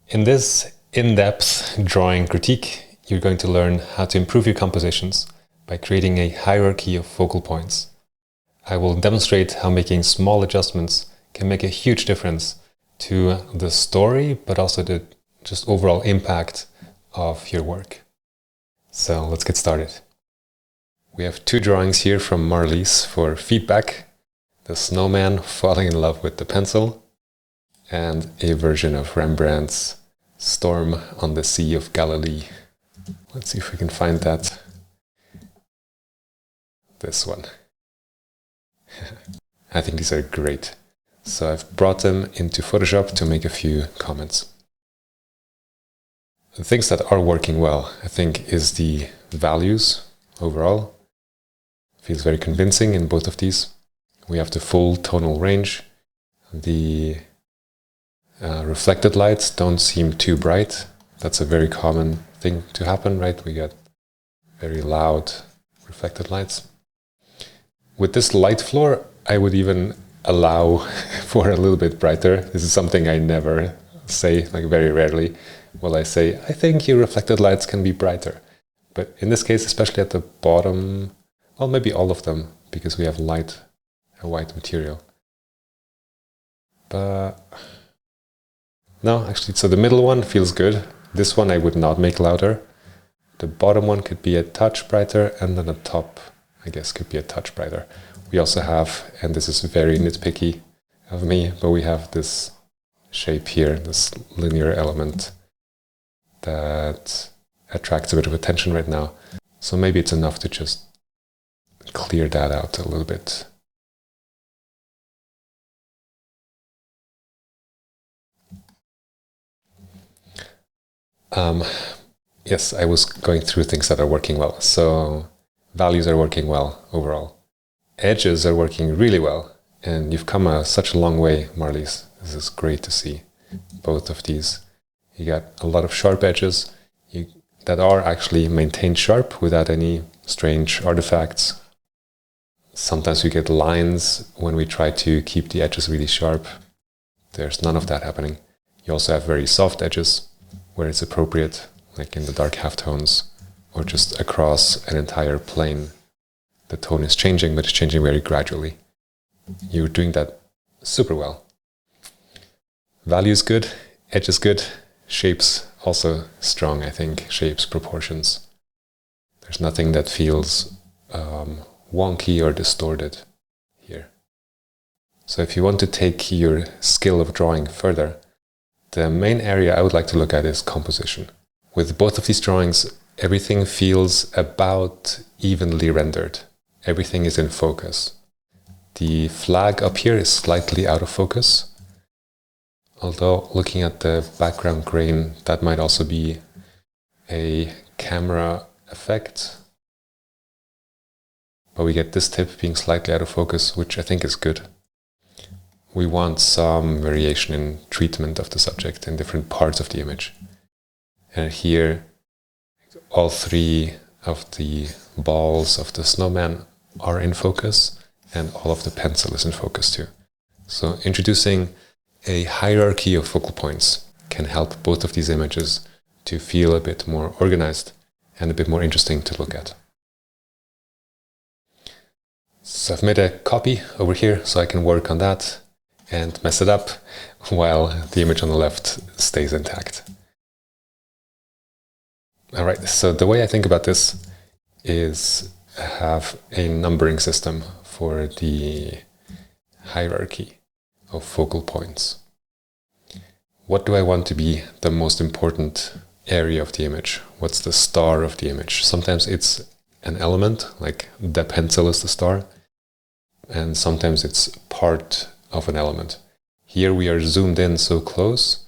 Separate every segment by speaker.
Speaker 1: In this in-depth drawing critique, you're going to learn how to improve your compositions by creating a hierarchy of focal points. I will demonstrate how making small adjustments can make a huge difference to the story, but also the just overall impact of your work. So let's get started. We have two drawings here from Marlies for feedback: the snowman falling in love with the pencil, and a version of Rembrandt's Storm on the Sea of Galilee. Let's see if we can find that. This one. I think these are great. So I've brought them into Photoshop to make a few comments. The things that are working well, I think, is the values overall. Feels very convincing in both of these. We have the full tonal range. The reflected lights don't seem too bright. That's a very common thing to happen, right? We get very loud reflected lights. With this light floor, I would even allow for a little bit brighter. This is something I never say, like very rarely will I say, I think your reflected lights can be brighter. But in this case, especially at the bottom, well, maybe all of them, because we have a white material. But no, actually, so the middle one feels good. This one I would not make louder. The bottom one could be a touch brighter, and then the top, I guess, could be a touch brighter. We also have, and this is very nitpicky of me, but we have this shape here, this linear element that attracts a bit of attention right now. So maybe it's enough to just clear that out a little bit. Yes, I was going through things that are working well. So values are working well overall. Edges are working really well. And you've come such a long way, Marlies. This is great to see. Both of these. You got a lot of sharp edges that are actually maintained sharp without any strange artifacts. Sometimes we get lines when we try to keep the edges really sharp. There's none of that happening. You also have very soft edges where it's appropriate, like in the dark halftones, or just across an entire plane. The tone is changing, but it's changing very gradually. You're doing that super well. Value is good, edge is good, shapes also strong, I think, shapes, proportions. There's nothing that feels wonky or distorted here. So if you want to take your skill of drawing further, the main area I would like to look at is composition. With both of these drawings, everything feels about evenly rendered. Everything is in focus. The flag up here is slightly out of focus. Although looking at the background grain, that might also be a camera effect. But we get this tip being slightly out of focus, which I think is good. We want some variation in treatment of the subject in different parts of the image. And here, all three of the balls of the snowman are in focus, and all of the pencil is in focus too. So introducing a hierarchy of focal points can help both of these images to feel a bit more organized and a bit more interesting to look at. So I've made a copy over here so I can work on that and mess it up while the image on the left stays intact. All right, so the way I think about this is have a numbering system for the hierarchy of focal points. What do I want to be the most important area of the image? What's the star of the image? Sometimes it's an element, like the pencil is the star, and sometimes it's part of an element. Here we are zoomed in so close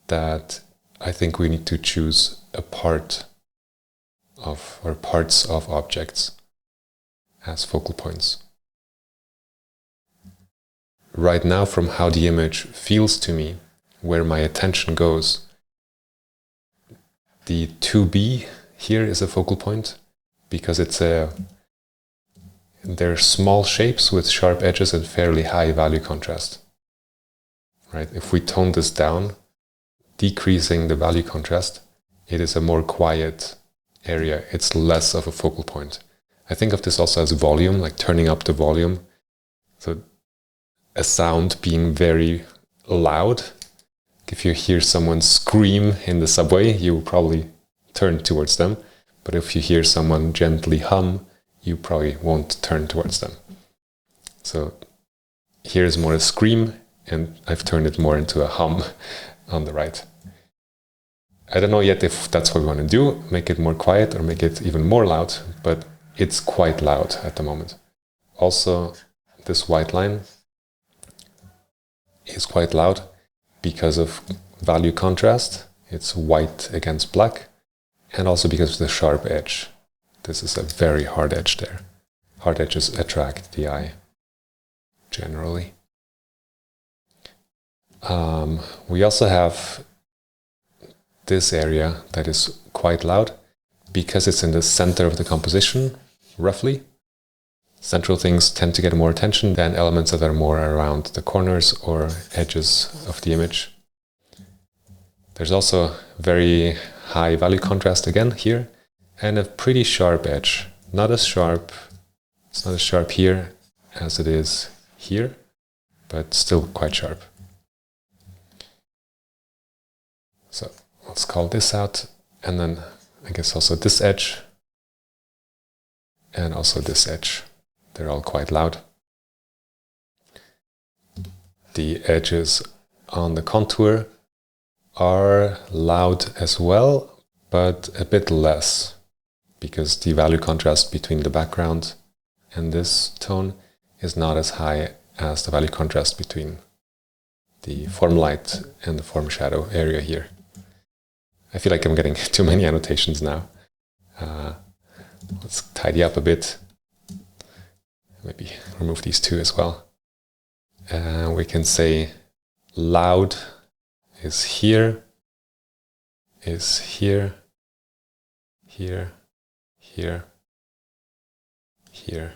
Speaker 1: that I think we need to choose a part of, or parts of objects as focal points. Right now, from how the image feels to me, where my attention goes, the 2B here is a focal point because they're small shapes with sharp edges and fairly high value contrast. Right? If we tone this down, decreasing the value contrast, it is a more quiet area. It's less of a focal point. I think of this also as volume, like turning up the volume. So a sound being very loud. If you hear someone scream in the subway, you will probably turn towards them. But if you hear someone gently hum, you probably won't turn towards them. So here's more a scream, and I've turned it more into a hum on the right. I don't know yet if that's what we want to do, make it more quiet or make it even more loud, but it's quite loud at the moment. Also, this white line is quite loud because of value contrast. It's white against black, and also because of the sharp edge. This is a very hard edge there. Hard edges attract the eye, generally. We also have this area that is quite loud because it's in the center of the composition, roughly. Central things tend to get more attention than elements that are more around the corners or edges of the image. There's also very high value contrast again here, and a pretty sharp edge. Not as sharp, it's not as sharp here as it is here, but still quite sharp. So let's call this out, and then I guess also this edge, and also this edge. They're all quite loud. The edges on the contour are loud as well, but a bit less, because the value contrast between the background and this tone is not as high as the value contrast between the form light and the form shadow area here. I feel like I'm getting too many annotations now. Let's tidy up a bit. Maybe remove these two as well. We can say loud is here, here, here, here.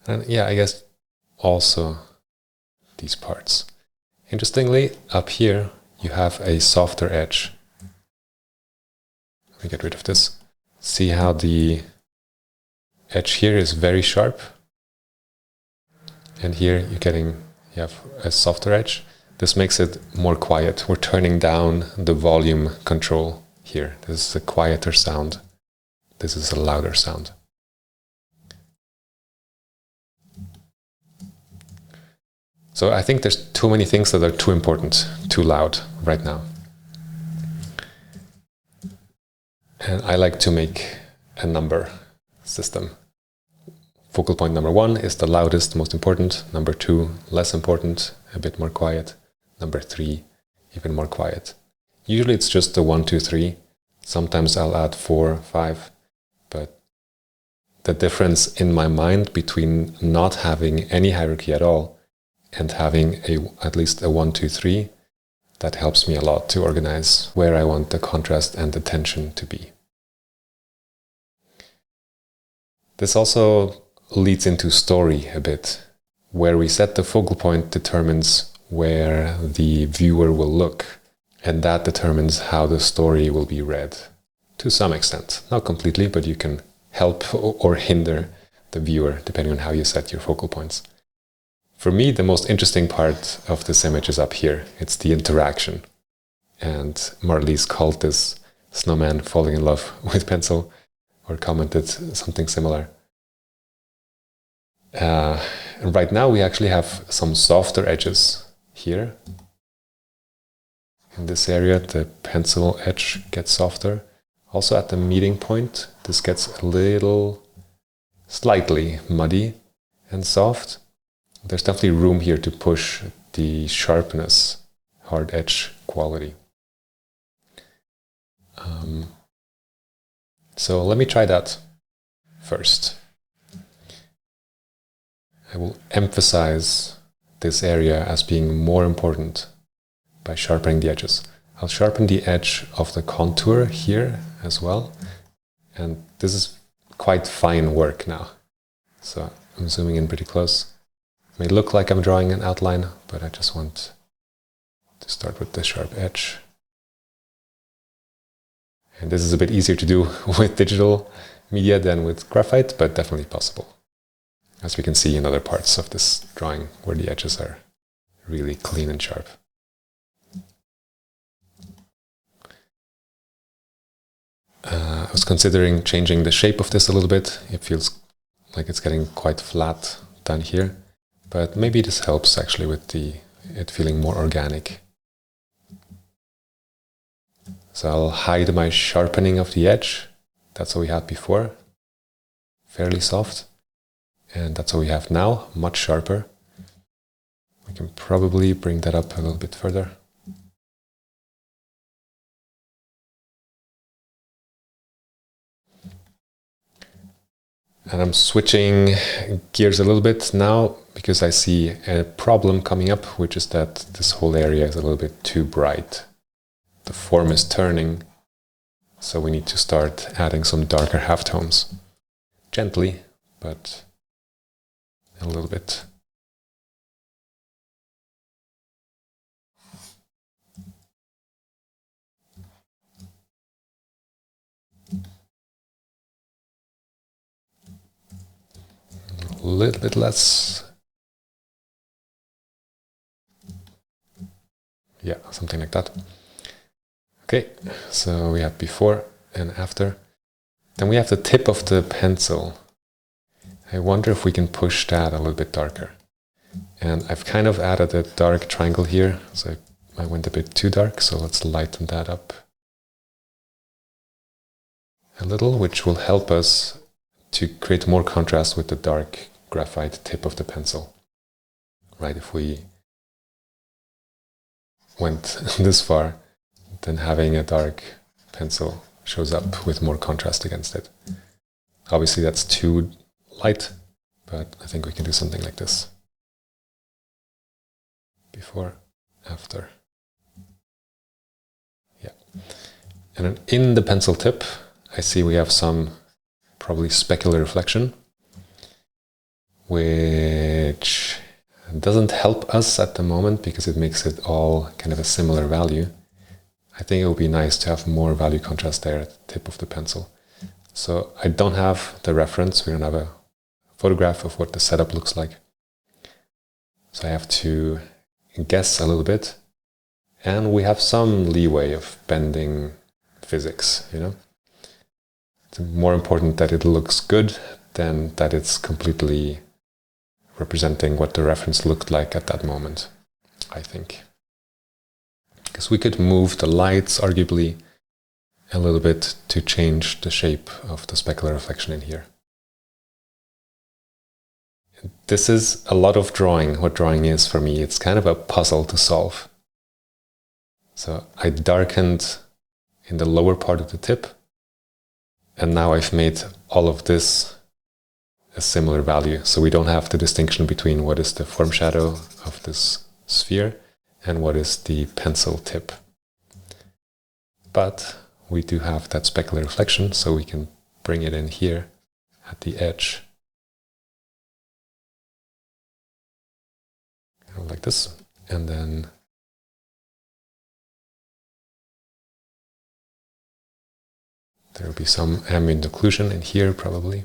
Speaker 1: And yeah, I guess also these parts. Interestingly, up here you have a softer edge. Let me get rid of this. See how the edge here is very sharp, and here you have a softer edge. This makes it more quiet. We're turning down the volume control here. This is a quieter sound. This is a louder sound. So I think there's too many things that are too important, too loud right now. And I like to make a number system. Focal point number 1 is the loudest, most important. Number 2, less important, a bit more quiet. Number 3, even more quiet. Usually it's just the 1, 2, 3. Sometimes I'll add 4, 5. But the difference in my mind between not having any hierarchy at all and having at least a 1, 2, 3, that helps me a lot to organize where I want the contrast and the tension to be. This also leads into story a bit. Where we set the focal point determines where the viewer will look, and that determines how the story will be read. To some extent. Not completely, but you can help or hinder the viewer depending on how you set your focal points. For me, the most interesting part of this image is up here. It's the interaction. And Marlies called this Snowman falling in love with pencil, or commented something similar. And right now we actually have some softer edges here. In this area, the pencil edge gets softer. Also at the meeting point, this gets a little, slightly muddy and soft. There's definitely room here to push the sharpness, hard edge quality. So let me try that first. I will emphasize this area as being more important by sharpening the edges. I'll sharpen the edge of the contour here as well. And this is quite fine work now. So I'm zooming in pretty close. It may look like I'm drawing an outline, but I just want to start with the sharp edge. And this is a bit easier to do with digital media than with graphite, but definitely possible, as we can see in other parts of this drawing where the edges are really clean and sharp. I was considering changing the shape of this a little bit. It feels like it's getting quite flat down here, but maybe this helps actually with it feeling more organic. So I'll hide my sharpening of the edge. That's what we had before, fairly soft. And that's what we have now, much sharper. We can probably bring that up a little bit further. And I'm switching gears a little bit now because I see a problem coming up, which is that this whole area is a little bit too bright. The form is turning, so we need to start adding some darker halftones. Gently, but a little bit. A little bit less. Yeah, something like that. Okay, so we have before and after. Then we have the tip of the pencil. I wonder if we can push that a little bit darker. And I've kind of added a dark triangle here, so I went a bit too dark, so let's lighten that up a little, which will help us to create more contrast with the dark graphite tip of the pencil. Right, if we went this far, then having a dark pencil shows up with more contrast against it. Obviously that's too light, but I think we can do something like this. Before, after. Yeah. And then in the pencil tip, I see we have some probably specular reflection, which doesn't help us at the moment because it makes it all kind of a similar value. I think it would be nice to have more value contrast there at the tip of the pencil. So I don't have the reference, we don't have a photograph of what the setup looks like. So I have to guess a little bit, and we have some leeway of bending physics, you know? It's more important that it looks good than that it's completely representing what the reference looked like at that moment, I think. Because we could move the lights, arguably, a little bit to change the shape of the specular reflection in here. This is a lot of drawing, what drawing is for me. It's kind of a puzzle to solve. So I darkened in the lower part of the tip, and now I've made all of this a similar value. So we don't have the distinction between what is the form shadow of this sphere and what is the pencil tip. But we do have that specular reflection, so we can bring it in here at the edge. Like this, and then there will be some ambient occlusion in here probably.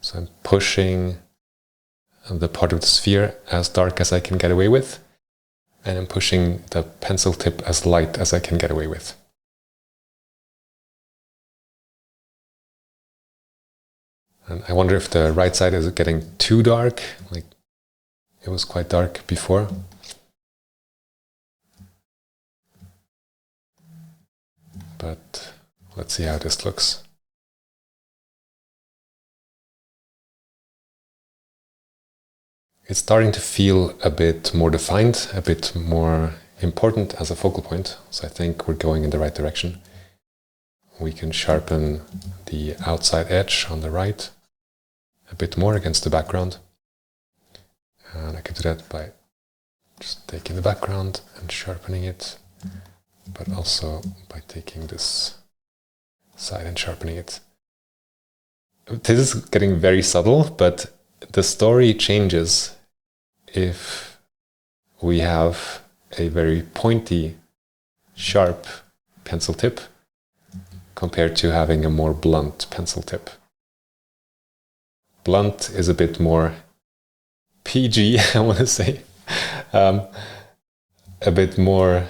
Speaker 1: So I'm pushing the part of the sphere as dark as I can get away with, and I'm pushing the pencil tip as light as I can get away with. And I wonder if the right side is getting too dark, like it was quite dark before. But let's see how this looks. It's starting to feel a bit more defined, a bit more important as a focal point. So I think we're going in the right direction. We can sharpen the outside edge on the right a bit more against the background. And I can do that by just taking the background and sharpening it, but also by taking this side and sharpening it. This is getting very subtle, but the story changes if we have a very pointy, sharp pencil tip compared to having a more blunt pencil tip. Blunt is a bit more PG, I want to say. A bit more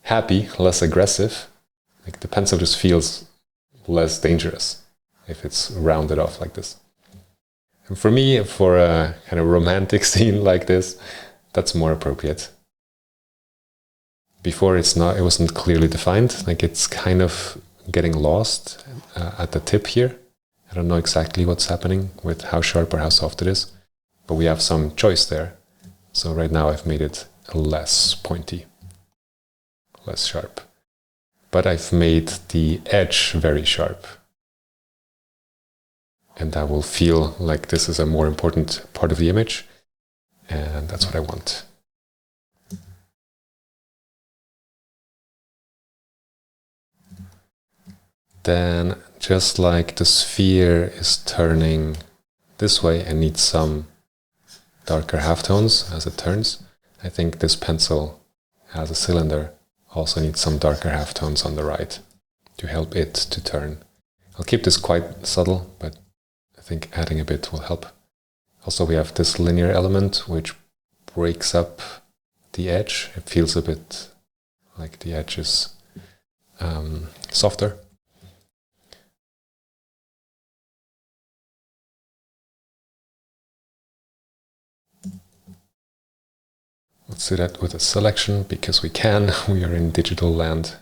Speaker 1: happy, less aggressive. Like the pencil just feels less dangerous if it's rounded off like this. And for me, for a kind of romantic scene like this, that's more appropriate. Before it wasn't clearly defined, like it's kind of getting lost at the tip here. I don't know exactly what's happening with how sharp or how soft it is, but we have some choice there. So right now I've made it less pointy, less sharp. But I've made the edge very sharp. And that will feel like this is a more important part of the image. And that's what I want. Then, just like the sphere is turning this way and needs some darker halftones as it turns, I think this pencil as a cylinder also needs some darker halftones on the right to help it to turn. I'll keep this quite subtle, but I think adding a bit will help. Also, we have this linear element which breaks up the edge. It feels a bit like the edge is softer. Let's do that with a selection, because we can. We are in digital land.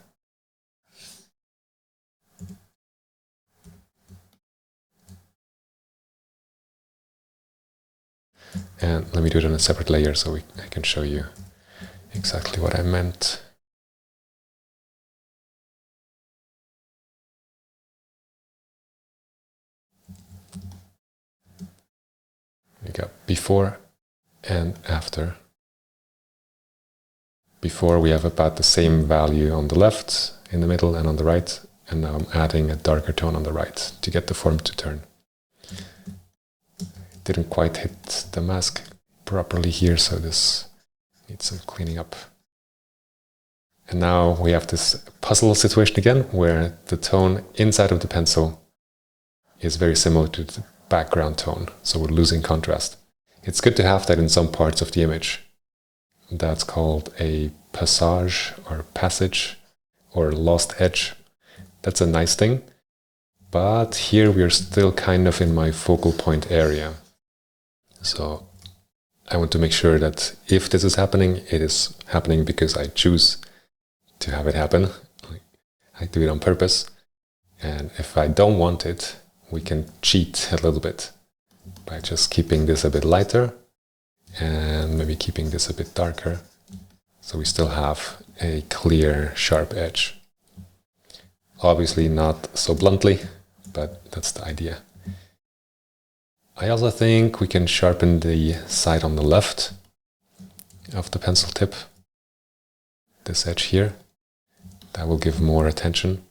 Speaker 1: And let me do it on a separate layer so I can show you exactly what I meant. We got before and after. Before we have about the same value on the left, in the middle, and on the right, and now I'm adding a darker tone on the right to get the form to turn. It didn't quite hit the mask properly here, so this needs some cleaning up. And now we have this puzzle situation again, where the tone inside of the pencil is very similar to the background tone, so we're losing contrast. It's good to have that in some parts of the image. That's called a passage or passage or lost edge. That's a nice thing. But here we are still kind of in my focal point area. So I want to make sure that if this is happening, it is happening because I choose to have it happen. I do it on purpose. And if I don't want it, we can cheat a little bit by just keeping this a bit lighter and maybe keeping this a bit darker, so we still have a clear, sharp edge. Obviously not so bluntly, but that's the idea. I also think we can sharpen the side on the left of the pencil tip, this edge here. That will give more attention.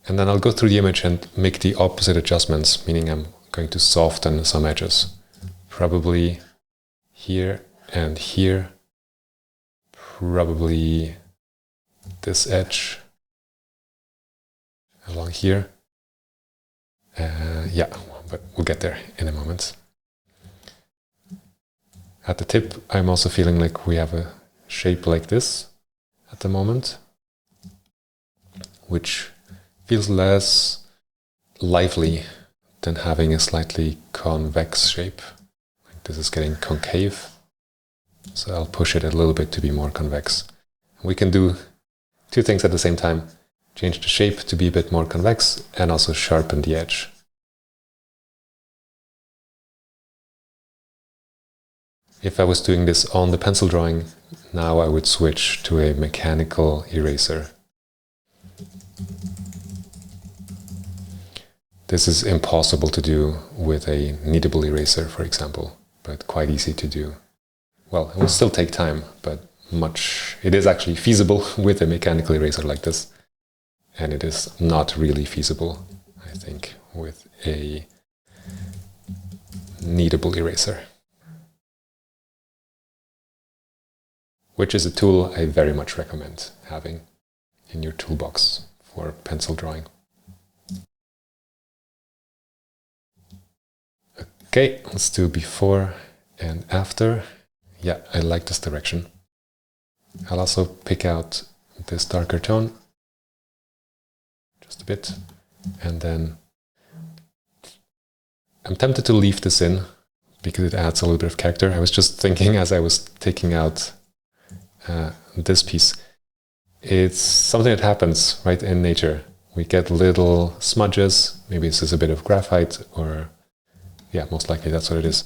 Speaker 1: And then I'll go through the image and make the opposite adjustments, meaning I'm going to soften some edges. Probably here and here, probably this edge along here. Yeah, but we'll get there in a moment. At the tip, I'm also feeling like we have a shape like this at the moment, which feels less lively than having a slightly convex shape. This is getting concave, so I'll push it a little bit to be more convex. We can do two things at the same time: change the shape to be a bit more convex and also sharpen the edge. If I was doing this on the pencil drawing, now I would switch to a mechanical eraser. This is impossible to do with a kneadable eraser, for example, but quite easy to do. Well, it will still take time, but it is actually feasible with a mechanical eraser like this. And it is not really feasible, I think, with a kneadable eraser, which is a tool I very much recommend having in your toolbox for pencil drawing. Okay, let's do before and after. Yeah, I like this direction. I'll also pick out this darker tone just a bit, and then I'm tempted to leave this in because it adds a little bit of character. I was just thinking as I was taking out this piece, it's something that happens right in nature. We get little smudges, maybe this is a bit of graphite, or yeah, most likely that's what it is,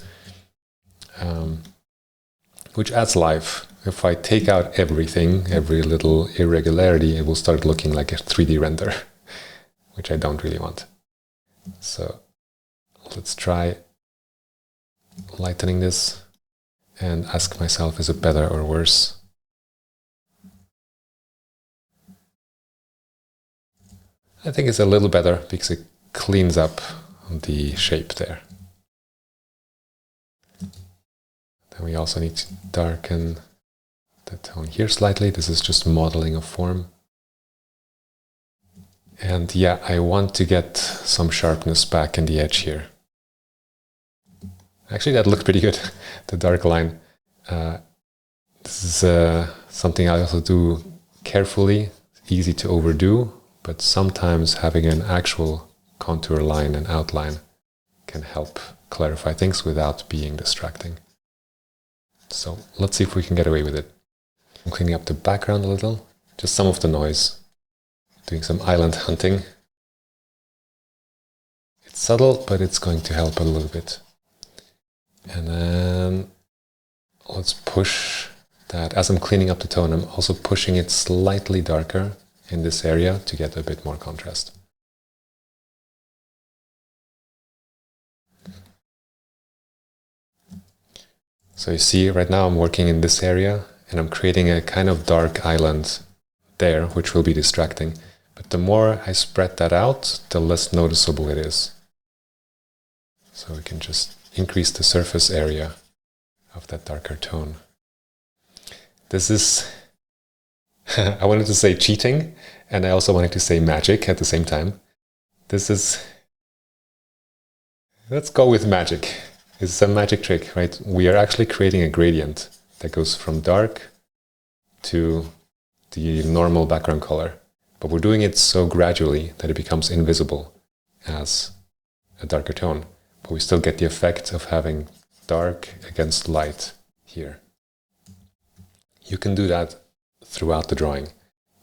Speaker 1: which adds life. If I take out everything, every little irregularity, it will start looking like a 3D render, which I don't really want. So let's try lightening this and ask myself, is it better or worse? I think it's a little better because it cleans up the shape there. Then we also need to darken the tone here slightly. This is just modeling a form. And yeah, I want to get some sharpness back in the edge here. Actually, that looked pretty good, the dark line. This is something I also do carefully, easy to overdo, but sometimes having an actual contour line and outline can help clarify things without being distracting. So let's see if we can get away with it. I'm cleaning up the background a little, just some of the noise, doing some island hunting. It's subtle, but it's going to help a little bit. And then let's push that. As I'm cleaning up the tone, I'm also pushing it slightly darker in this area to get a bit more contrast. So you see right now I'm working in this area and I'm creating a kind of dark island there, which will be distracting. But the more I spread that out, the less noticeable it is. So we can just increase the surface area of that darker tone. This is, I wanted to say cheating, and I also wanted to say magic at the same time. This is, let's go with magic. It's a magic trick, right? We are actually creating a gradient that goes from dark to the normal background color. But we're doing it so gradually that it becomes invisible as a darker tone. But we still get the effect of having dark against light here. You can do that throughout the drawing,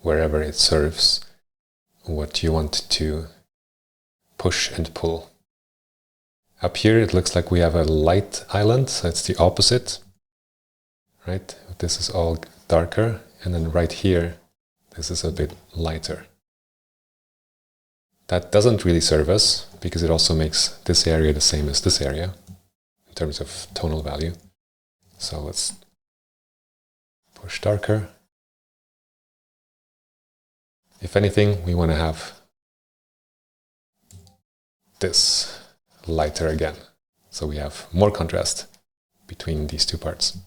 Speaker 1: wherever it serves what you want to push and pull. Up here it looks like we have a light island, so it's the opposite, right? This is all darker, and then right here this is a bit lighter. That doesn't really serve us, because it also makes this area the same as this area, in terms of tonal value. So let's push darker. If anything, we want to have this lighter again. So we have more contrast between these two parts.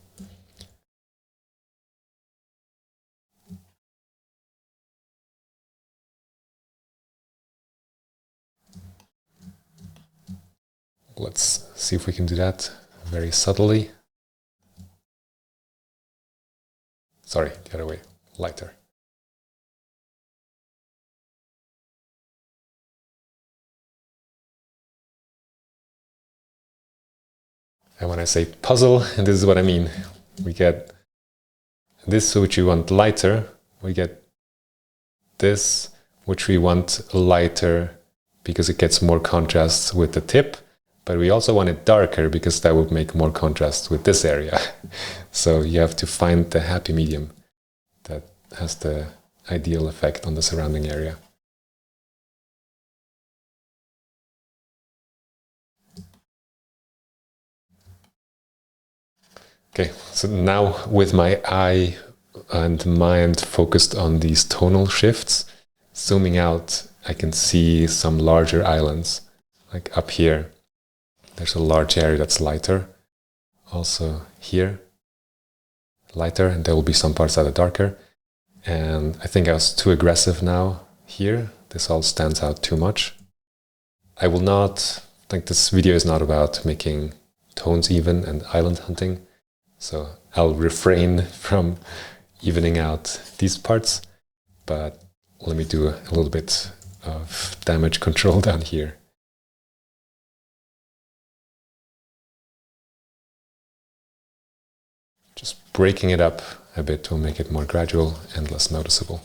Speaker 1: Let's see if we can do that very subtly. Sorry, the other way, lighter. And when I say puzzle, this is what I mean. We get this which we want lighter, we get this which we want lighter because it gets more contrast with the tip, but we also want it darker because that would make more contrast with this area. So you have to find the happy medium that has the ideal effect on the surrounding area. Okay, so now with my eye and mind focused on these tonal shifts, zooming out, I can see some larger islands, like up here. There's a large area that's lighter. Also here, lighter, and there will be some parts that are darker. And I think I was too aggressive now here. This all stands out too much. I will not, like, this video is not about making tones even and island hunting. So I'll refrain from evening out these parts, but let me do a little bit of damage control down here. Just breaking it up a bit will make it more gradual and less noticeable.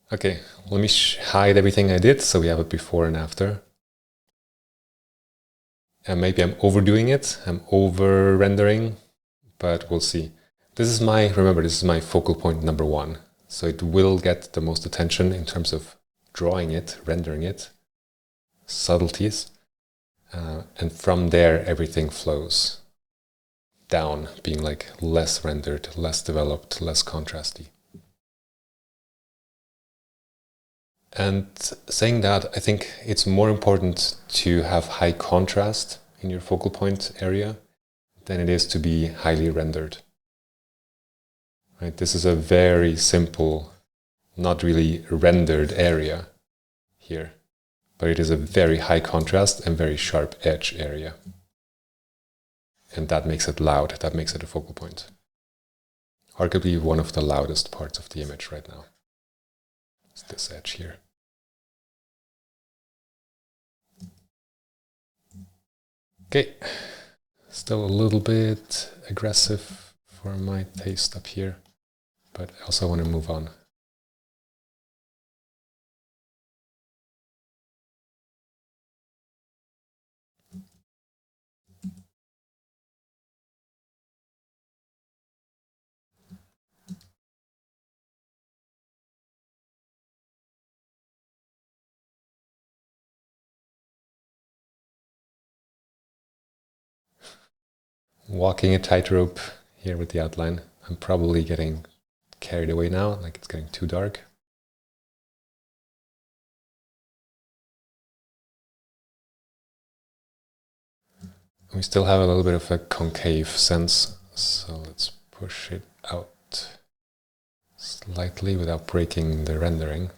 Speaker 1: Okay, let me hide everything I did so we have a before and after. And maybe I'm overdoing it, I'm over rendering, but we'll see. This is my, remember, this is my focal point number 1. So it will get the most attention in terms of drawing it, rendering it, subtleties. And from there, everything flows down, being like less rendered, less developed, less contrasty. And saying that, I think it's more important to have high contrast in your focal point area than it is to be highly rendered. Right? This is a very simple, not really rendered area here, but it is a very high contrast and very sharp edge area. And that makes it loud, that makes it a focal point. Arguably one of the loudest parts of the image right now. It's this edge here. Okay, still a little bit aggressive for my taste up here, but I also want to move on. Walking a tightrope here with the outline. I'm probably getting carried away now, like it's getting too dark. We still have a little bit of a concave sense, so let's push it out slightly without breaking the rendering.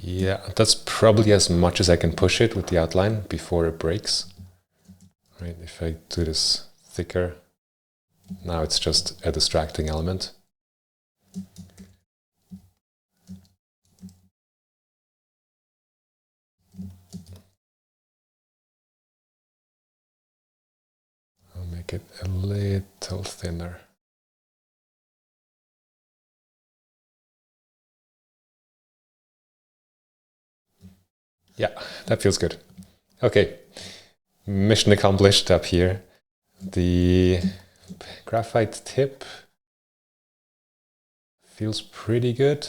Speaker 1: Yeah, that's probably as much as I can push it with the outline before it breaks. Right, if I do this thicker, now it's just a distracting element. I'll make it a little thinner. Yeah, that feels good. Okay, mission accomplished up here. The graphite tip feels pretty good.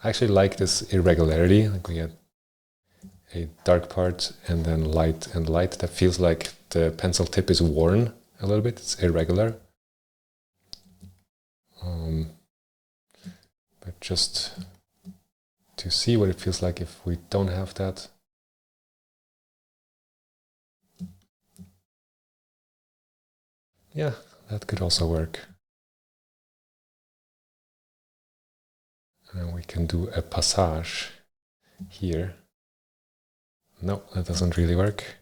Speaker 1: I actually like this irregularity, like we get a dark part and then light and light. That feels like the pencil tip is worn a little bit, it's irregular. But just to see what it feels like if we don't have that. Yeah, that could also work. And we can do a passage here. No, that doesn't really work.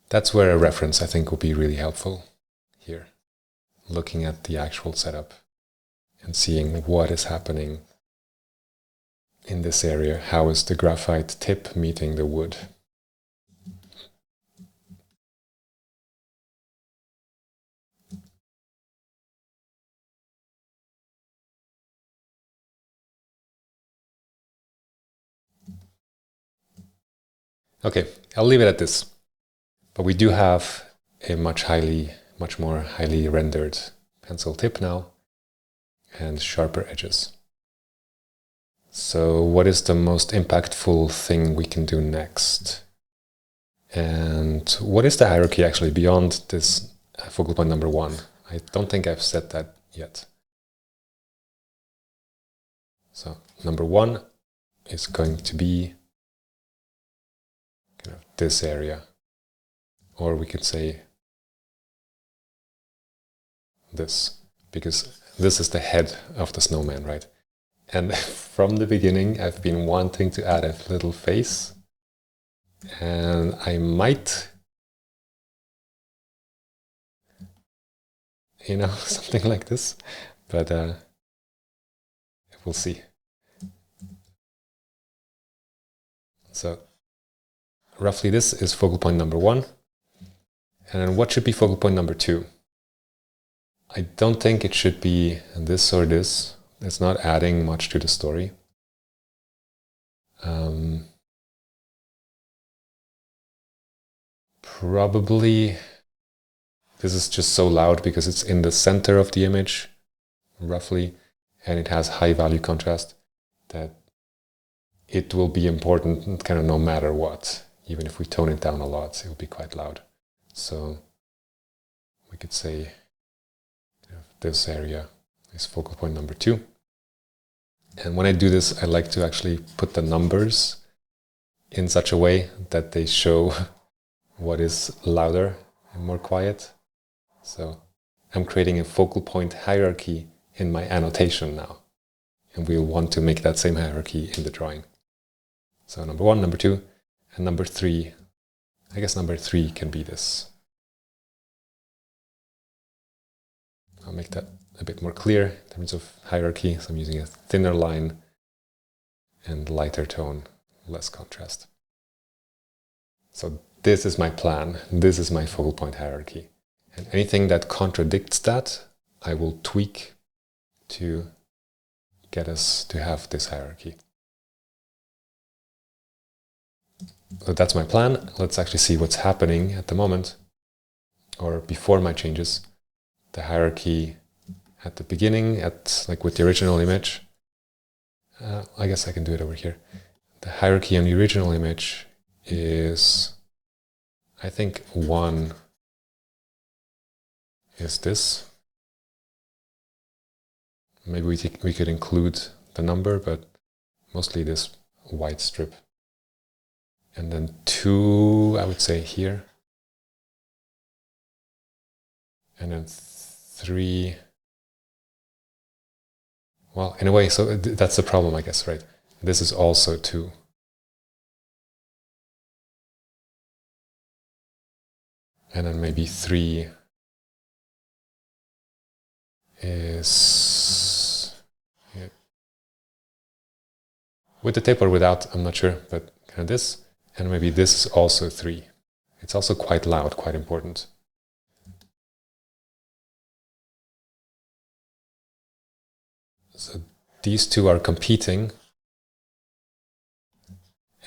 Speaker 1: That's where a reference, I think, would be really helpful here. Looking at the actual setup and seeing what is happening in this area. How is the graphite tip meeting the wood? Okay, I'll leave it at this. But we do have a much more highly rendered pencil tip now and sharper edges. So what is the most impactful thing we can do next? And what is the hierarchy actually beyond this focal point number 1? I don't think I've said that yet. So number 1 is going to be kind of this area. Or we could say this, because this is the head of the snowman, right? And from the beginning, I've been wanting to add a little face. And I might, you know, something like this, but we'll see. So roughly this is focal point number 1. And then what should be focal point number 2? I don't think it should be this or this. It's not adding much to the story. Probably this is just so loud because it's in the center of the image, roughly, and it has high value contrast that it will be important kind of no matter what. Even if we tone it down a lot, it will be quite loud. So we could say this area is focal point number 2. And when I do this, I like to actually put the numbers in such a way that they show what is louder and more quiet. So I'm creating a focal point hierarchy in my annotation now. And we'll want to make that same hierarchy in the drawing. So number 1, number 2, and number 3. I guess number 3 can be this. I'll make that a bit more clear in terms of hierarchy. So I'm using a thinner line and lighter tone, less contrast. So this is my plan. This is my focal point hierarchy. And anything that contradicts that, I will tweak to get us to have this hierarchy. So that's my plan. Let's actually see what's happening at the moment, or before my changes. The hierarchy at the beginning, like with the original image. I guess I can do it over here. The hierarchy on the original image is, I think 1 is this. Maybe we could include the number, but mostly this white strip. And then 2, I would say here. And then 3. Well, in a way, so that's the problem, I guess, right? This is also 2. And then maybe 3 is with the tip or without, I'm not sure, but kind of this. And maybe this is also 3. It's also quite loud, quite important. So these 2 are competing,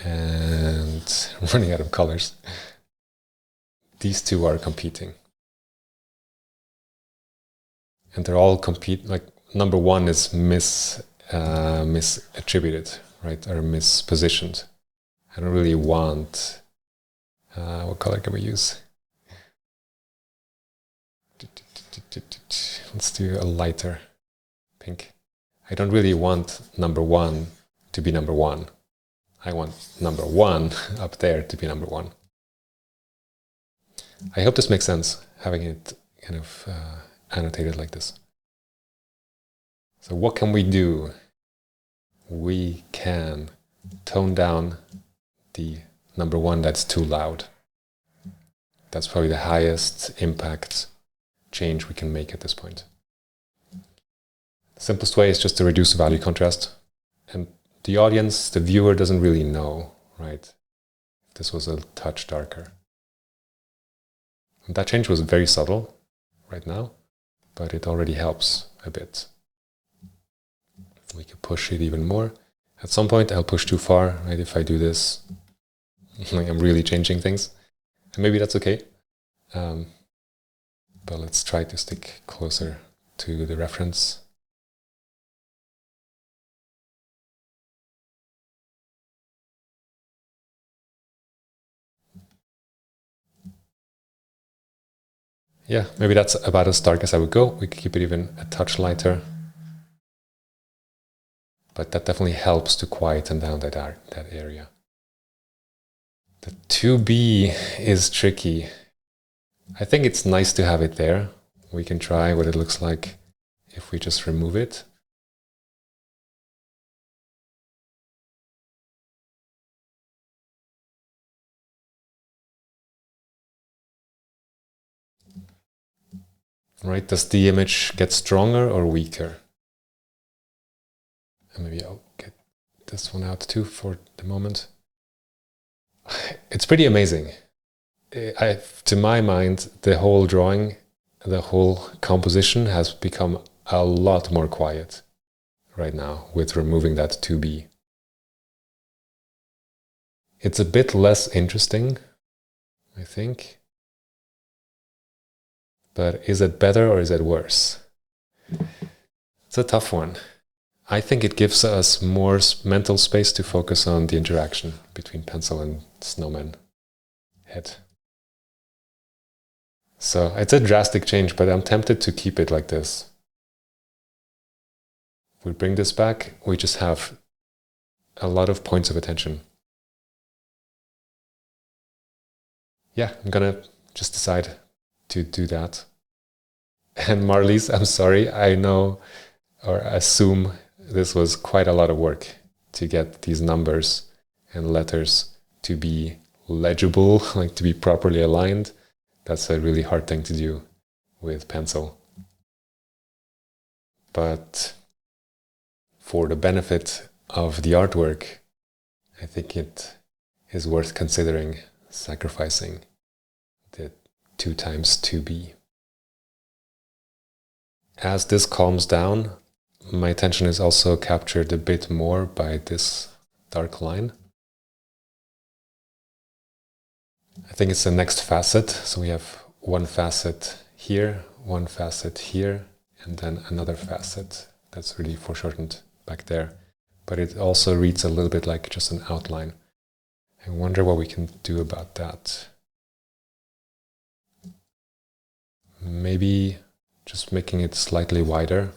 Speaker 1: and I'm running out of colors. These 2 are competing. And they're all like number 1 is misattributed, right, or mispositioned. I don't really want, what color can we use? Let's do a lighter pink. I don't really want number 1 to be number 1. I want number 1 up there to be number 1. I hope this makes sense, having it kind of annotated like this. So what can we do? We can tone down the number 1 that's too loud. That's probably the highest impact change we can make at this point. The simplest way is just to reduce the value contrast. And the audience, the viewer, doesn't really know, right, if this was a touch darker. And that change was very subtle right now, but it already helps a bit. We can push it even more. At some point I'll push too far, right? If I do this Like I'm really changing things. And maybe that's okay. But let's try to stick closer to the reference. Yeah, maybe that's about as dark as I would go. We could keep it even a touch lighter. But that definitely helps to quieten down that area. The 2B is tricky. I think it's nice to have it there. We can try what it looks like if we just remove it. Right, does the image get stronger or weaker? And maybe I'll get this one out too for the moment. It's pretty amazing. To my mind, the whole drawing, the whole composition has become a lot more quiet right now with removing that 2B. It's a bit less interesting, I think. But is it better or is it worse? It's a tough one. I think it gives us more mental space to focus on the interaction between pencil and snowman head. So it's a drastic change, but I'm tempted to keep it like this. If we bring this back, we just have a lot of points of attention. Yeah, I'm gonna just decide to do that. And Marlies, I'm sorry, I know or assume this was quite a lot of work to get these numbers and letters to be legible, like to be properly aligned. That's a really hard thing to do with pencil. But for the benefit of the artwork, I think it is worth considering sacrificing the 2 times 2B. As this calms down, my attention is also captured a bit more by this dark line. I think it's the next facet. So we have one facet here, one facet here, and then another facet that's really foreshortened back there. But it also reads a little bit like just an outline. I wonder what we can do about that. Maybe just making it slightly wider.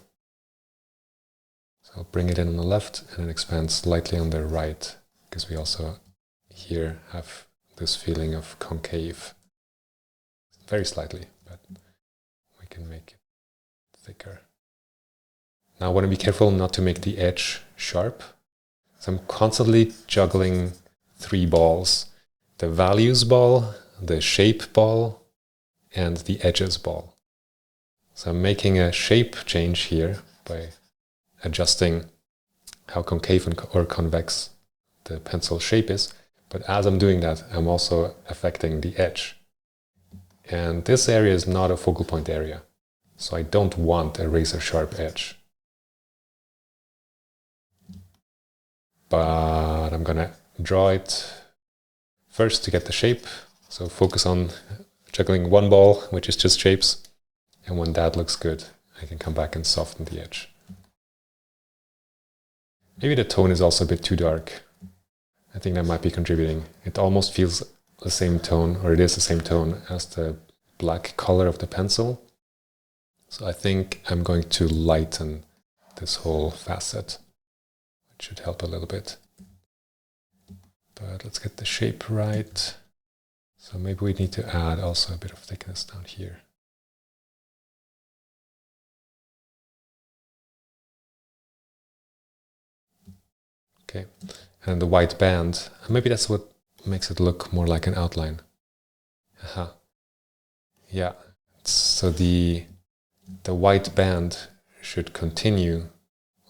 Speaker 1: So I'll bring it in on the left and then expand slightly on the right, because we also here have this feeling of concave. Very slightly, but we can make it thicker. Now I want to be careful not to make the edge sharp. So I'm constantly juggling 3 balls. The values ball, the shape ball, and the edges ball. So I'm making a shape change here by adjusting how concave or convex the pencil shape is. But as I'm doing that, I'm also affecting the edge. And this area is not a focal point area. So I don't want a razor sharp edge. But I'm gonna draw it first to get the shape. So focus on juggling 1 ball, which is just shapes. And when that looks good, I can come back and soften the edge. Maybe the tone is also a bit too dark. I think that might be contributing. It almost feels the same tone, or it is the same tone as the black color of the pencil. So I think I'm going to lighten this whole facet, which should help a little bit. But let's get the shape right. So maybe we need to add also a bit of thickness down here. Okay, and the white band, maybe that's what makes it look more like an outline. Aha. Yeah, so the white band should continue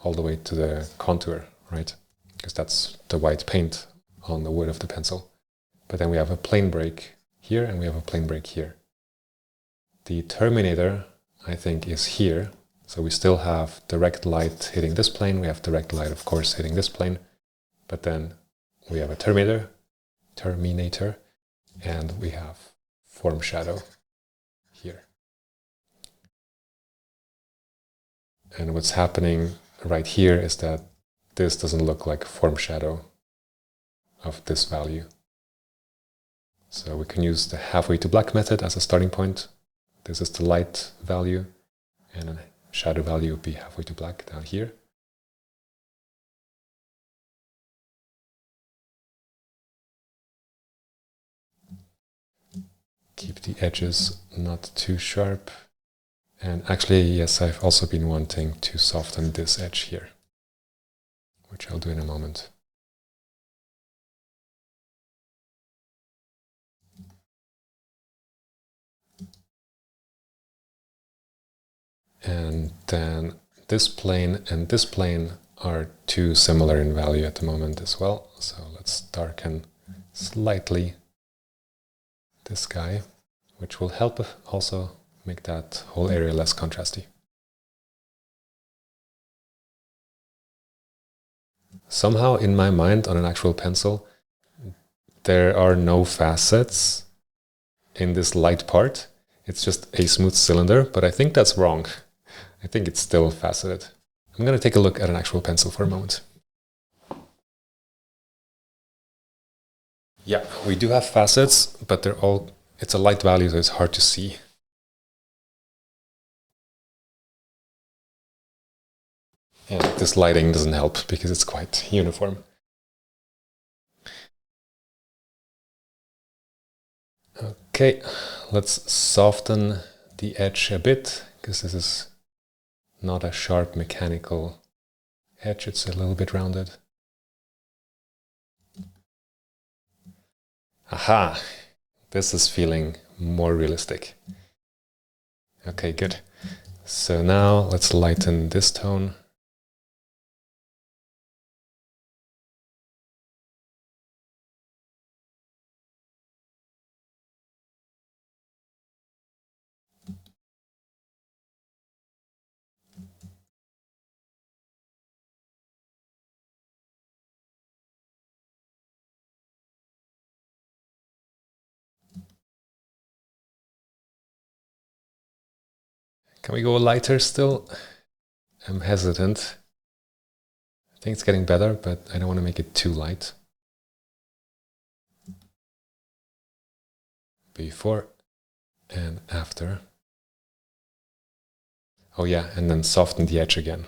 Speaker 1: all the way to the contour, right? Because that's the white paint on the wood of the pencil. But then we have a plane break here and we have a plane break here. The terminator, I think, is here. So we still have direct light hitting this plane. We have direct light, of course, hitting this plane. But then we have a terminator terminator, and we have form shadow here. And what's happening right here is that this doesn't look like form shadow of this value. So we can use the halfway to black method as a starting point. This is the light value, and a shadow value would be halfway to black down here. Keep the edges not too sharp. And actually, yes, I've also been wanting to soften this edge here, which I'll do in a moment. And then this plane and this plane are too similar in value at the moment as well. So let's darken slightly this guy, which will help also make that whole area less contrasty. Somehow in my mind on an actual pencil, there are no facets in this light part. It's just a smooth cylinder, but I think that's wrong. I think it's still faceted. I'm going to take a look at an actual pencil for a moment. Yeah, we do have facets, but it's a light value, so it's hard to see. And this lighting doesn't help because it's quite uniform. Okay, let's soften the edge a bit, because this is not a sharp mechanical edge, it's a little bit rounded. Aha! This is feeling more realistic. Okay, good. So now let's lighten this tone. Can we go lighter still? I'm hesitant. I think it's getting better, but I don't want to make it too light. Before and after. Oh yeah, and then soften the edge again.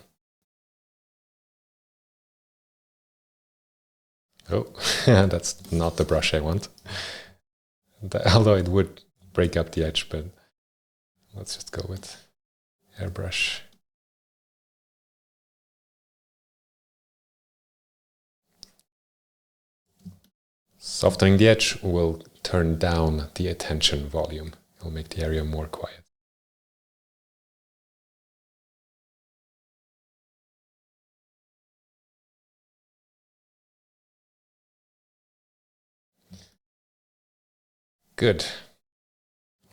Speaker 1: Oh, that's not the brush I want. Although it would break up the edge, but let's just go with airbrush. Softening the edge will turn down the attention volume. It will make the area more quiet. Good.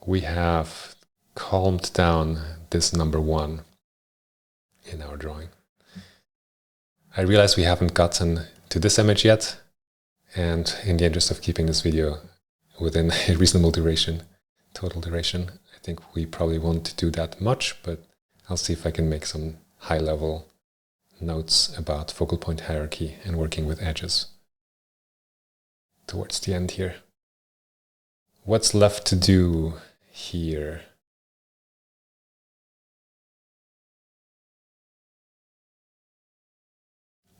Speaker 1: We have calmed down this number 1 in our drawing. I realize we haven't gotten to this image yet, and in the interest of keeping this video within a reasonable duration, total duration, I think we probably won't do that much, but I'll see if I can make some high-level notes about focal point hierarchy and working with edges towards the end here. What's left to do here?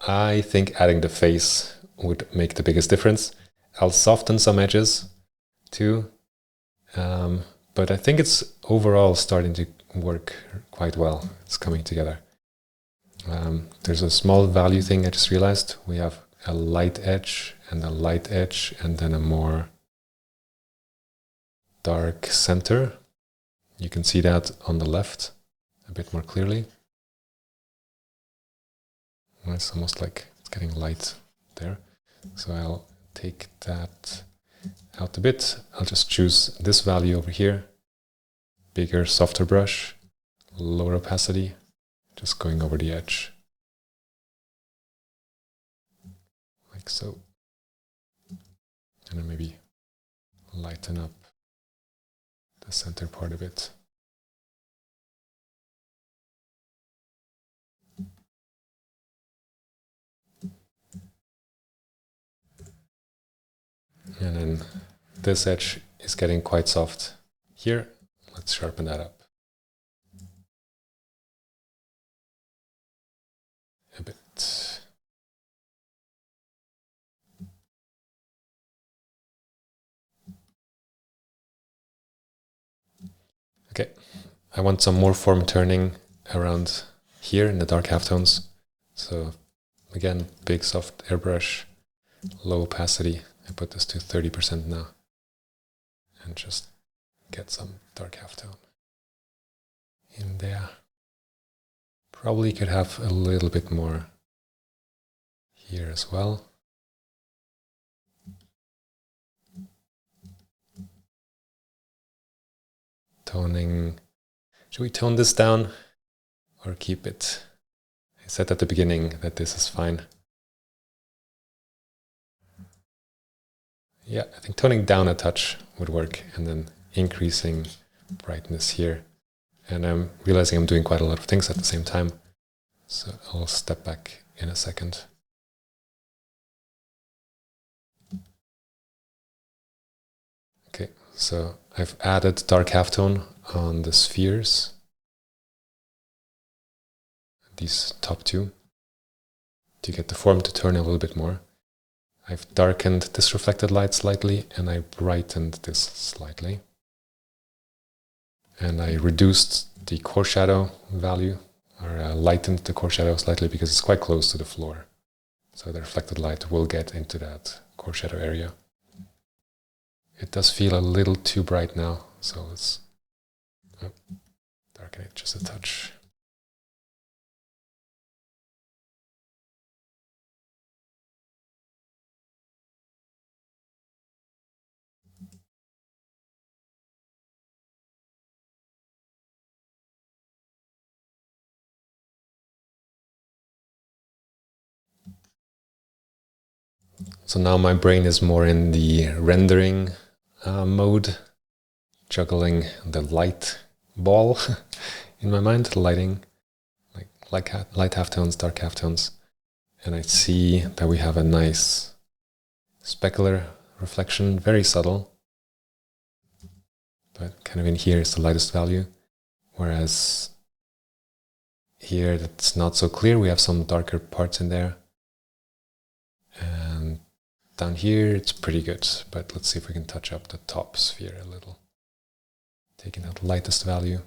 Speaker 1: I think adding the face would make the biggest difference. I'll soften some edges too, but I think it's overall starting to work quite well. It's coming together. There's a small value thing I just realized. We have a light edge and a light edge, and then a more dark center. You can see that on the left a bit more clearly. It's almost like it's getting light there. So I'll take that out a bit. I'll just choose this value over here. Bigger, softer brush, lower opacity, just going over the edge. Like so. And then maybe lighten up the center part a bit. And then this edge is getting quite soft here. Let's sharpen that up a bit. Okay, I want some more form turning around here in the dark halftones. So again, big soft airbrush, low opacity. I put this to 30% now. And just get some dark halftone in there. Probably could have a little bit more here as well. Toning. Should we tone this down or keep it? I said at the beginning that this is fine. Yeah, I think toning down a touch would work, and then increasing brightness here. And I'm realizing I'm doing quite a lot of things at the same time. So I'll step back in a second. Okay, so I've added dark halftone on the spheres, these top two, to get the form to turn a little bit more. I've darkened this reflected light slightly, and I brightened this slightly. And I reduced the core shadow value, or lightened the core shadow slightly because it's quite close to the floor. So the reflected light will get into that core shadow area. It does feel a little too bright now, so let's darken it just a touch. So now my brain is more in the rendering mode, juggling the light ball in my mind, lighting, like light halftones, dark halftones. And I see that we have a nice specular reflection, very subtle, but kind of in here is the lightest value. Whereas here that's not so clear, we have some darker parts in there. And down here it's pretty good, but let's see if we can touch up the top sphere a little. Taking that lightest value.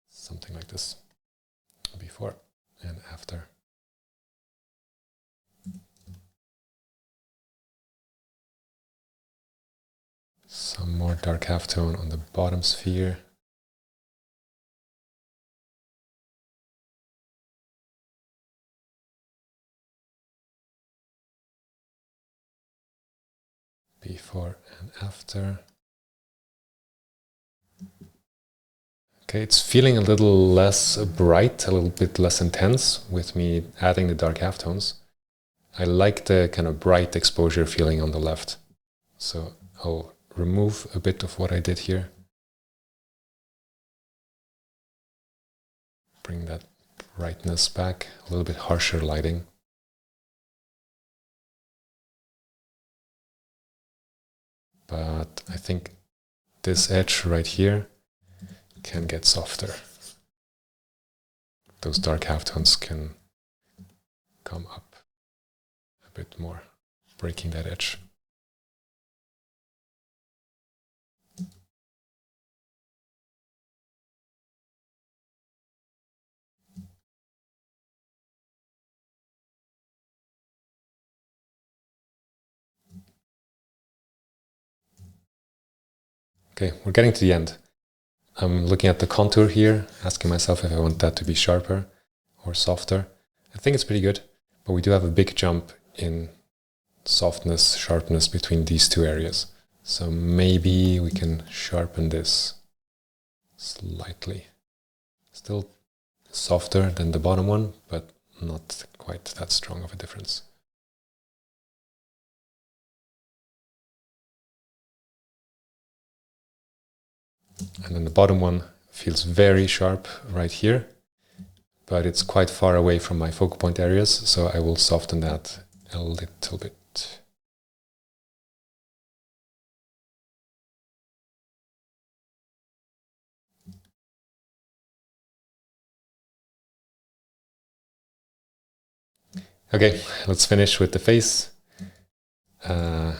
Speaker 1: Something like this, before and after. Some more dark halftone on the bottom sphere. Before and after. Okay, it's feeling a little less bright, a little bit less intense with me adding the dark halftones. I like the kind of bright exposure feeling on the left. So I'll remove a bit of what I did here. Bring that brightness back, a little bit harsher lighting. But I think this edge right here can get softer. Those dark halftones can come up a bit more, breaking that edge. Okay, we're getting to the end. I'm looking at the contour here, asking myself if I want that to be sharper or softer. I think it's pretty good, but we do have a big jump in softness, sharpness between these two areas. So maybe we can sharpen this slightly. Still softer than the bottom one, but not quite that strong of a difference. And then the bottom one feels very sharp right here, but it's quite far away from my focal point areas, so I will soften that a little bit. Okay, let's finish with the face. I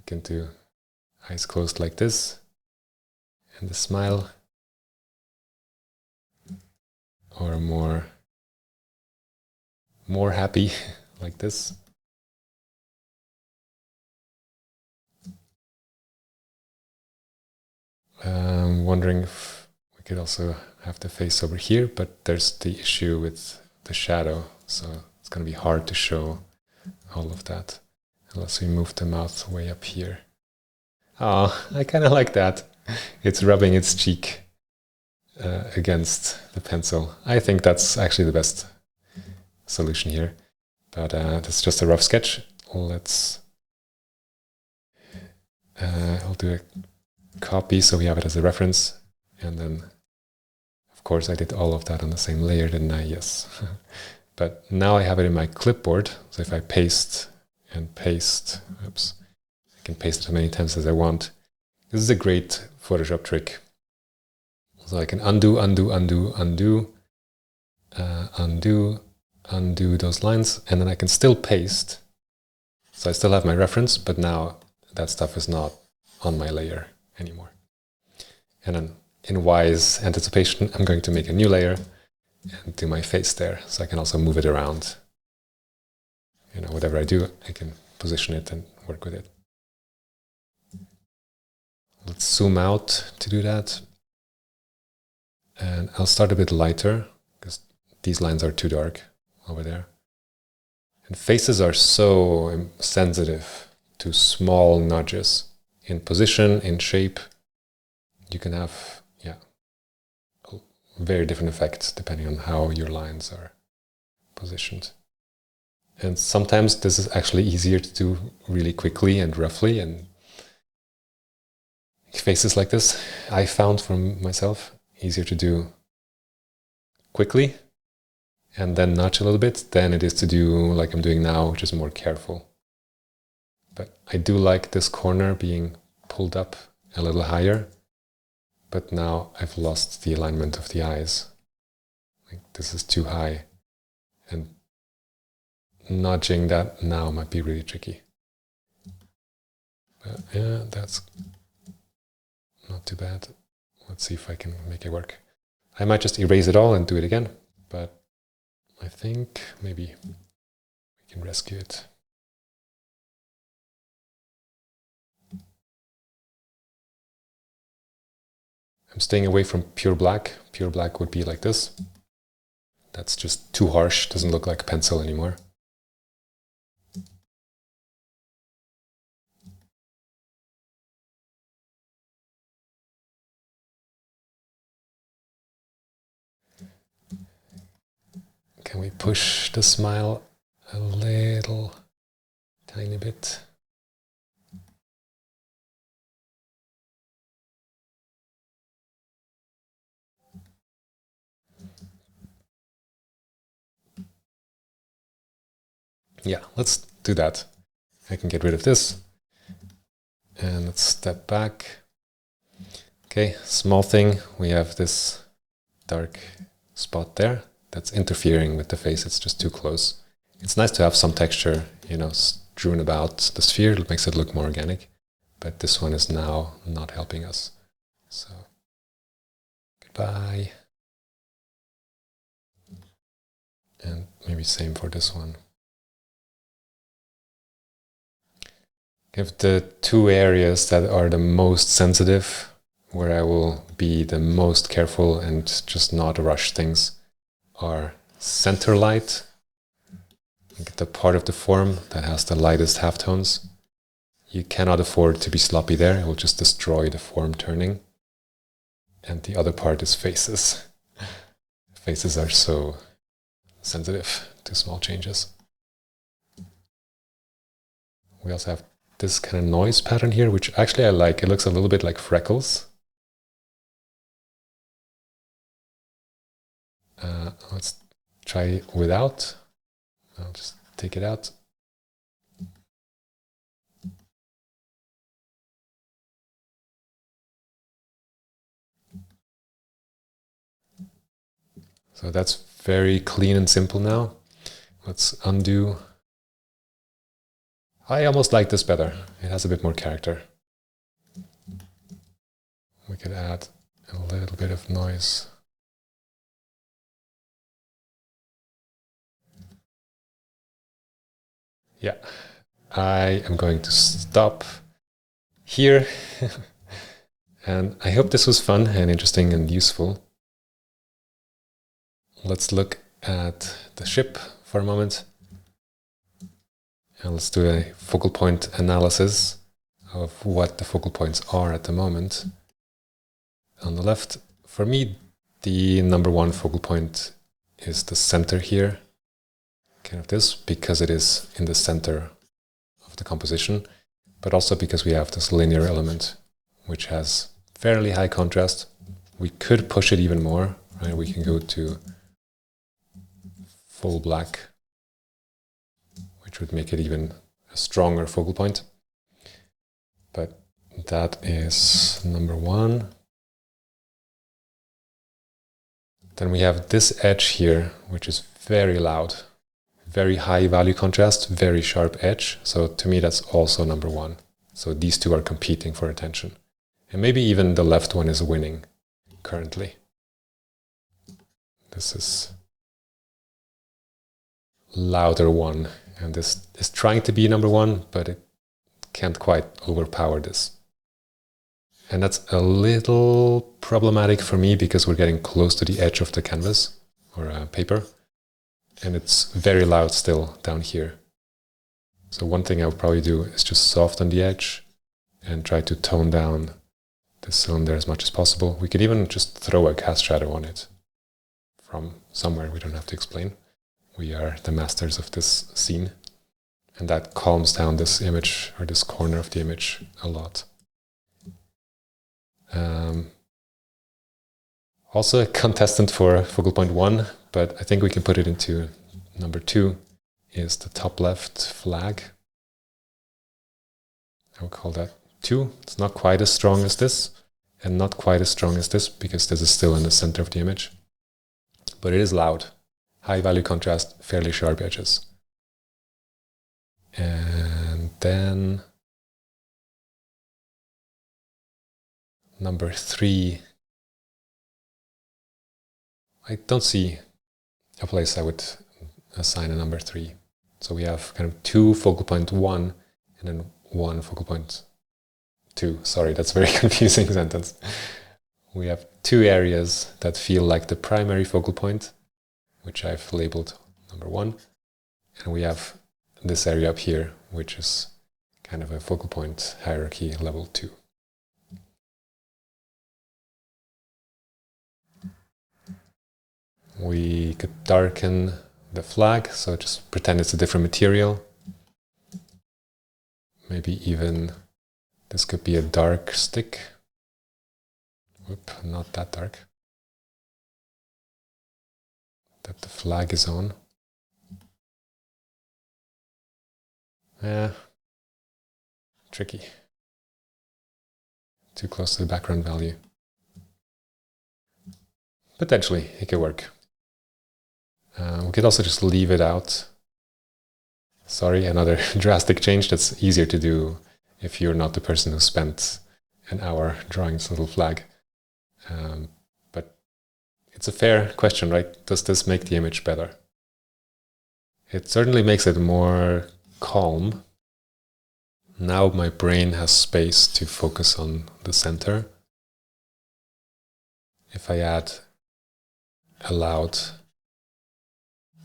Speaker 1: can do eyes closed like this, and the smile, or more happy like this. I'm wondering if we could also have the face over here, but there's the issue with the shadow, so it's going to be hard to show all of that unless we move the mouth way up here. Oh, I kind of like that. It's rubbing its cheek against the pencil. I think that's actually the best solution here, but that's just a rough sketch. I'll do a copy so we have it as a reference, and then of course I did all of that on the same layer, didn't I? Yes. But now I have it in my clipboard, so if I paste and paste, oops, I can paste it as many times as I want. This is a great Photoshop trick. So I can undo those lines, and then I can still paste. So I still have my reference, but now that stuff is not on my layer anymore. And then in wise anticipation, I'm going to make a new layer and do my face there, so I can also move it around. You know, whatever I do, I can position it and work with it. Let's zoom out to do that. And I'll start a bit lighter, because these lines are too dark over there. And faces are so sensitive to small nudges in position, in shape. You can have, yeah, very different effects depending on how your lines are positioned. And sometimes this is actually easier to do really quickly and roughly, and faces like this, I found for myself, easier to do quickly and then nudge a little bit than it is to do like I'm doing now, which is more careful. But I do like this corner being pulled up a little higher, but now I've lost the alignment of the eyes. Like this is too high, and nudging that now might be really tricky. But yeah, that's not too bad. Let's see if I can make it work. I might just erase it all and do it again, but I think maybe we can rescue it. I'm staying away from pure black. Pure black would be like this. That's just too harsh, doesn't look like a pencil anymore. Can we push the smile a little, tiny bit? Yeah, let's do that. I can get rid of this. And let's step back. Okay, small thing. We have this dark spot there that's interfering with the face. It's just too close. It's nice to have some texture, you know, strewn about the sphere. It makes it look more organic. But this one is now not helping us. So, goodbye. And maybe same for this one. If the two areas that are the most sensitive, where I will be the most careful and just not rush things, are center light, the part of the form that has the lightest halftones, You cannot afford to be sloppy there. It will just destroy the form turning. And the other part is faces. Faces are so sensitive to small changes. We also have this kind of noise pattern here, which actually I like. It looks a little bit like freckles. Let's try without. I'll just take it out. So that's very clean and simple now. Let's undo. I almost like this better. It has a bit more character. We could add a little bit of noise. Yeah, I am going to stop here. And I hope this was fun and interesting and useful. Let's look at the ship for a moment. And let's do a focal point analysis of what the focal points are at the moment. On the left, for me, the number one focal point is the center here. Kind of this, because it is in the center of the composition, but also because we have this linear element, which has fairly high contrast. We could push it even more, right? We can go to full black, which would make it even a stronger focal point. But that is number one. Then we have this edge here, which is very loud. Very high value contrast, very sharp edge. So to me, that's also number one. So these two are competing for attention. And maybe even the left one is winning currently. This is louder one. And this is trying to be number one, but it can't quite overpower this. And that's a little problematic for me because we're getting close to the edge of the canvas or paper. And it's very loud still down here. So one thing I would probably do is just soften the edge and try to tone down the cylinder as much as possible. We could even just throw a cast shadow on it from somewhere. We don't have to explain. We are the masters of this scene. And that calms down this image or this corner of the image a lot. Also a contestant for focal point 1, but I think we can put it into number 2, is the top left flag. I would call that 2. It's not quite as strong as this, and not quite as strong as this, because this is still in the center of the image. But it is loud. High value contrast, fairly sharp edges. And then number 3, I don't see a place I would assign a number 3. So we have kind of 2 focal point 1 and then 1 focal point 2. Sorry, that's a very confusing sentence. We have 2 areas that feel like the primary focal point, which I've labeled number 1. And we have this area up here, which is kind of a focal point hierarchy level 2. We could darken the flag, so just pretend it's a different material. Maybe even this could be a dark stick. Whoop, not that dark. That the flag is on. Tricky. Too close to the background value. Potentially, it could work. We could also just leave it out. Sorry, another drastic change. That's easier to do if you're not the person who spent an hour drawing this little flag. But it's a fair question, right? Does this make the image better? It certainly makes it more calm. Now my brain has space to focus on the center. If I add a loud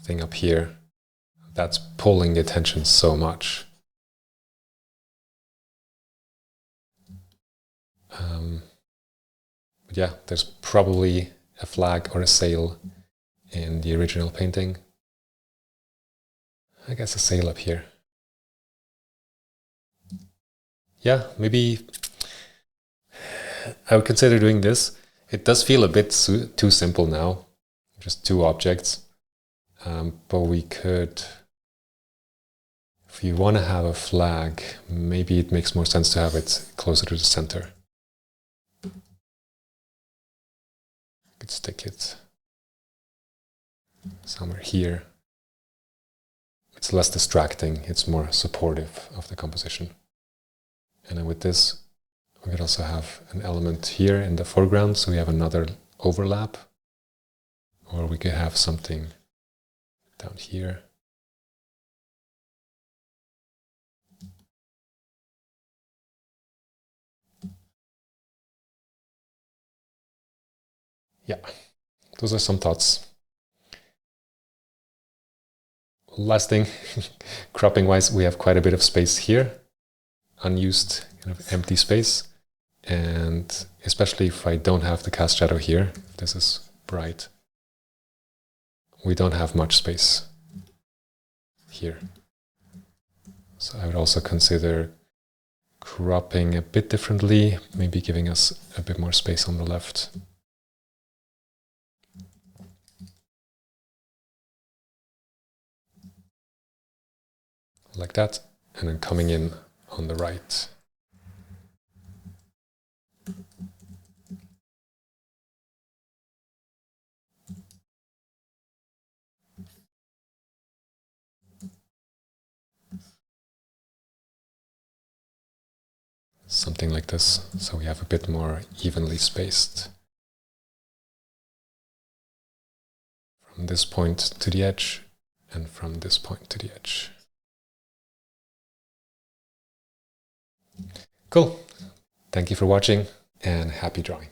Speaker 1: thing up here, that's pulling the attention so much. But yeah, there's probably a flag or a sail in the original painting. I guess a sail up here. Yeah, maybe I would consider doing this. It does feel a bit too simple now, just two objects. But we could, if you want to have a flag, maybe it makes more sense to have it closer to the center. I could stick it somewhere here. It's less distracting, it's more supportive of the composition. And then with this, we could also have an element here in the foreground, so we have another overlap. Or we could have something down here. Yeah, those are some thoughts. Last thing, cropping wise, we have quite a bit of space here, unused kind of empty space. And especially if I don't have the cast shadow here, if this is bright, we don't have much space here. So I would also consider cropping a bit differently, maybe giving us a bit more space on the left. Like that, and then coming in on the right. Something like this, so we have a bit more evenly spaced. From this point to the edge, and from this point to the edge. Cool. Thank you for watching, and happy drawing.